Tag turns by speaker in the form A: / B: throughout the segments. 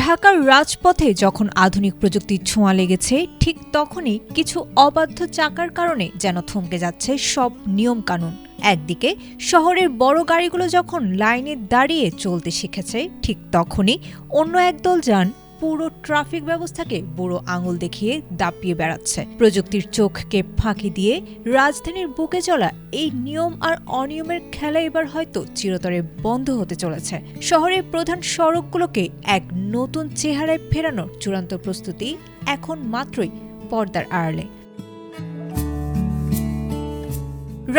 A: ঢাকার রাজপথে যখন আধুনিক প্রযুক্তির ছোঁয়া লেগেছে, ঠিক তখনই কিছু অবাধ্য চাকার কারণে যেন থমকে যাচ্ছে সব নিয়মকানুন। একদিকে শহরের বড় গাড়িগুলো যখন লাইনে দাঁড়িয়ে চলতে শিখেছে, ঠিক তখনই অন্য একদল যান পুরো ট্রাফিক ব্যবস্থাকে বুড়ো আঙুল দেখিয়ে দাপিয়ে বেড়াচ্ছে। প্রযুক্তির চোখকে ফাঁকি দিয়ে রাজধানীর বুকে চলা এই নিয়ম আর অনিয়মের খেলা এবার হয়তো চিরতরে বন্ধ হতে চলেছে। শহরের প্রধান সড়কগুলোকে এক নতুন চেহারায় ফেরানোর চূড়ান্ত প্রস্তুতি এখন মাত্রই পর্দার আড়ালে।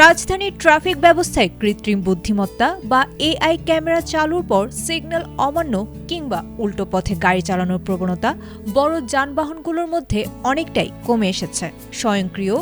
A: রাজধানীর ট্রাফিক ব্যবস্থায় কৃত্রিম বুদ্ধিমত্তা বা এআই ক্যামেরা চালুর পর সিগন্যাল অমান্য কিংবা উল্টো পথে গাড়ি চালানোর প্রবণতা বড় যানবাহনগুলোর মধ্যে অনেকটাই কমে এসেছে। স্বয়ংক্রিয়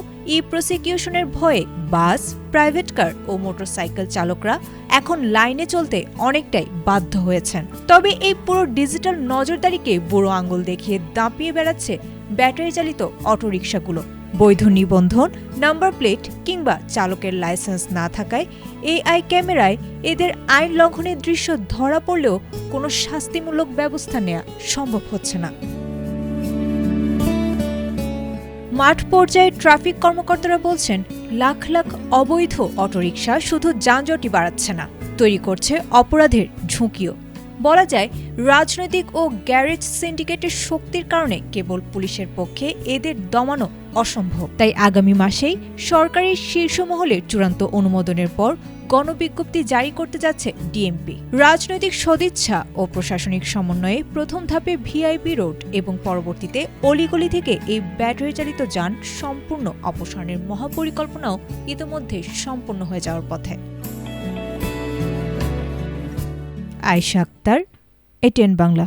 A: প্রসিকিউশনের ভয়ে বাস, প্রাইভেট কার ও মোটরসাইকেল চালকরা এখন লাইনে চলতে অনেকটাই বাধ্য হয়েছেন। তবে এই পুরো ডিজিটাল নজরদারিকে বুড়ো আঙুল দেখিয়ে দাপিয়ে বেড়াচ্ছে ব্যাটারি চালিত অটোরিকশাগুলো। বৈধ নিবন্ধন, নাম্বার প্লেট কিংবা চালকের লাইসেন্স না থাকায় এআই ক্যামেরায় এদের আইন লঙ্ঘনের দৃশ্য ধরা পড়লেও কোনো শাস্তিমূলক ব্যবস্থা নেওয়া সম্ভব হচ্ছে না। মাঠ পর্যায়ে ট্রাফিক কর্মকর্তারা বলছেন, লাখ লাখ অবৈধ অটোরিকশা শুধু যানজটই বাড়াচ্ছে না, তৈরি করছে অপরাধের ঝুঁকিও। বলা যায়, রাজনৈতিক ও গ্যারেজ সিন্ডিকেটের শক্তির কারণে কেবল পুলিশের পক্ষে এদের দমানো অসম্ভব। তাই আগামী মাসেই সরকারি শীর্ষ মহলের চূড়ান্ত অনুমোদনের পর গণবিজ্ঞপ্তি জারি করতে যাচ্ছে ডিএমপি। রাজনৈতিক সদিচ্ছা ও প্রশাসনিক সমন্বয়ে প্রথম ধাপে ভিআইপি রোড এবং পরবর্তীতে অলিগলি থেকে এই ব্যাটারি চালিত যান সম্পূর্ণ অপসারণের মহাপরিকল্পনাও ইতিমধ্যে সম্পন্ন হয়ে যাওয়ার পথে। আয়েশা আক্তার, এটিএন বাংলা।